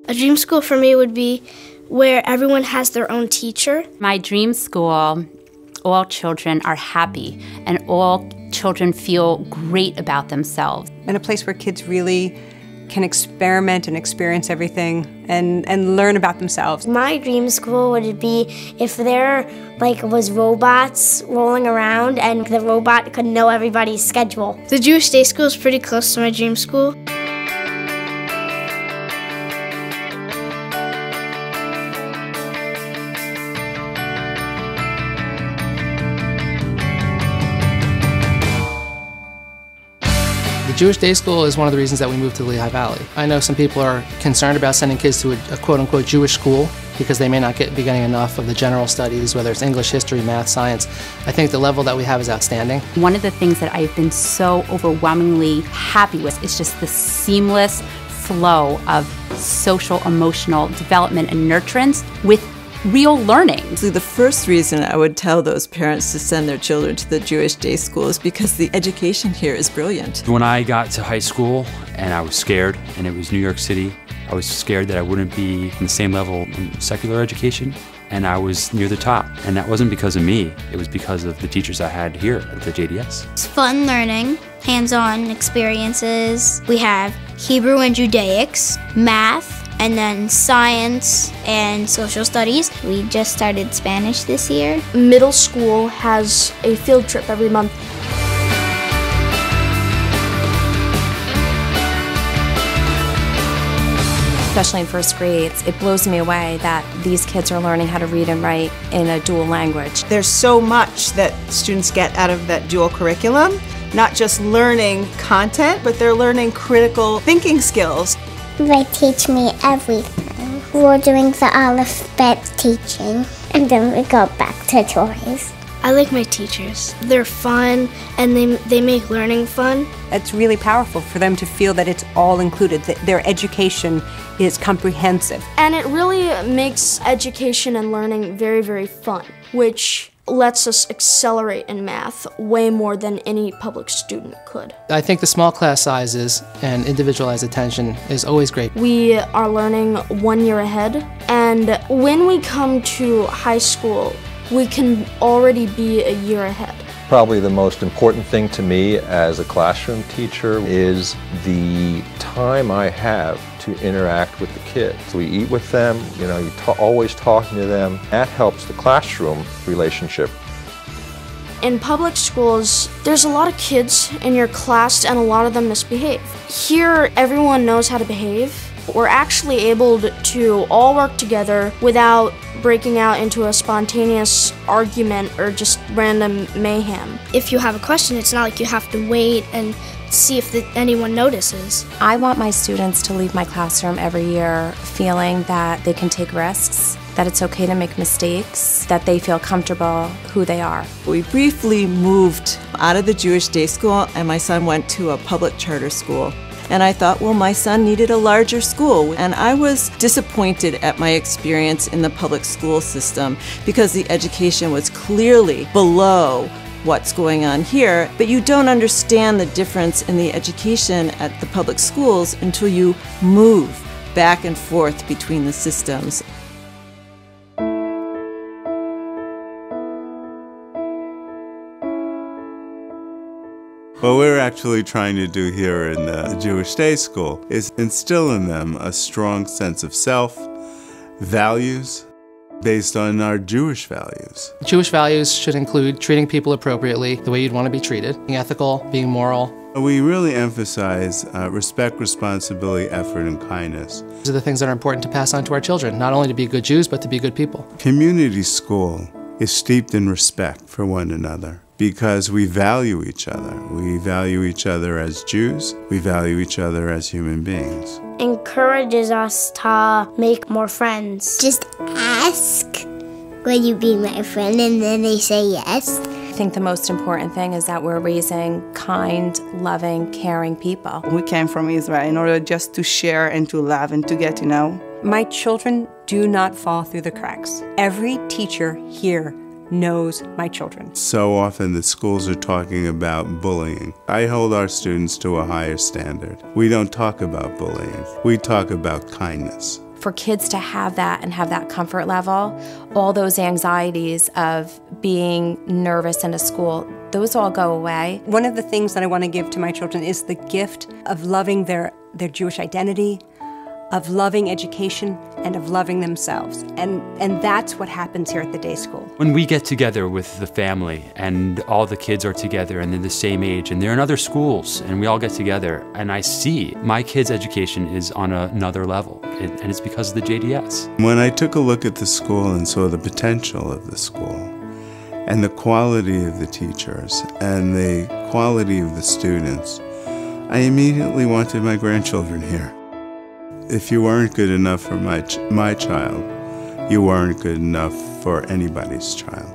A dream school for me would be where everyone has their own teacher. My dream school, all children are happy and all children feel great about themselves. And a place where kids really can experiment and experience everything and learn about themselves. My dream school would be if there was robots rolling around and the robot could know everybody's schedule. The Jewish day school is pretty close to my dream school. The Jewish day school is one of the reasons that we moved to the Lehigh Valley. I know some people are concerned about sending kids to a quote-unquote Jewish school because they may not be getting enough of the general studies, whether it's English, history, math, science. I think the level that we have is outstanding. One of the things that I've been so overwhelmingly happy with is just the seamless flow of social, emotional development and nurturance with real learning. So the first reason I would tell those parents to send their children to the Jewish day school is because the education here is brilliant. When I got to high school and I was scared, and it was New York City, I was scared that I wouldn't be on the same level in secular education, and I was near the top. And that wasn't because of me, it was because of the teachers I had here at the JDS. It's fun learning, hands-on experiences. We have Hebrew and Judaics, math, and then science and social studies. We just started Spanish this year. Middle school has a field trip every month. Especially in first grades, it blows me away that these kids are learning how to read and write in a dual language. There's so much that students get out of that dual curriculum, not just learning content, but they're learning critical thinking skills. They teach me everything. We're doing the alphabet teaching, and then we go back to toys. I like my teachers. They're fun, and they make learning fun. It's really powerful for them to feel that it's all included, that their education is comprehensive. And it really makes education and learning very, very fun, which lets us accelerate in math way more than any public student could. I think the small class sizes and individualized attention is always great. We are learning 1 year ahead, and when we come to high school, we can already be a year ahead. Probably the most important thing to me as a classroom teacher is the time I have to interact with the kids. We eat with them, you're always talking to them. That helps the classroom relationship. In public schools, there's a lot of kids in your class and a lot of them misbehave. Here, everyone knows how to behave. We're actually able to all work together without breaking out into a spontaneous argument or just random mayhem. If you have a question, it's not like you have to wait and see if anyone notices. I want my students to leave my classroom every year feeling that they can take risks, that it's okay to make mistakes, that they feel comfortable who they are. We briefly moved out of the Jewish day school, and my son went to a public charter school. And I thought, well, my son needed a larger school. And I was disappointed at my experience in the public school system because the education was clearly below what's going on here. But you don't understand the difference in the education at the public schools until you move back and forth between the systems. What we're actually trying to do here in the Jewish Day School is instill in them a strong sense of self, values, based on our Jewish values. Jewish values should include treating people appropriately, the way you'd want to be treated, being ethical, being moral. We really emphasize respect, responsibility, effort, and kindness. These are the things that are important to pass on to our children, not only to be good Jews, but to be good people. Community school is steeped in respect for one another, because we value each other. We value each other as Jews. We value each other as human beings. Encourages us to make more friends. Just ask, will you be my friend? And then they say yes. I think the most important thing is that we're raising kind, loving, caring people. We came from Israel in order just to share and to love and to get to know. My children do not fall through the cracks. Every teacher here knows my children. So often the schools are talking about bullying. I hold our students to a higher standard. We don't talk about bullying. We talk about kindness. for kids to have that and have that comfort level, all those anxieties of being nervous in a school, those all go away. One of the things that I want to give to my children is the gift of loving their Jewish identity, of loving education, and of loving themselves. And that's what happens here at the day school. When we get together with the family and all the kids are together and they're the same age and they're in other schools and we all get together and I see my kids' education is on another level, and it's because of the JDS. When I took a look at the school and saw the potential of the school and the quality of the teachers and the quality of the students, I immediately wanted my grandchildren here. If you weren't good enough for my child, you weren't good enough for anybody's child.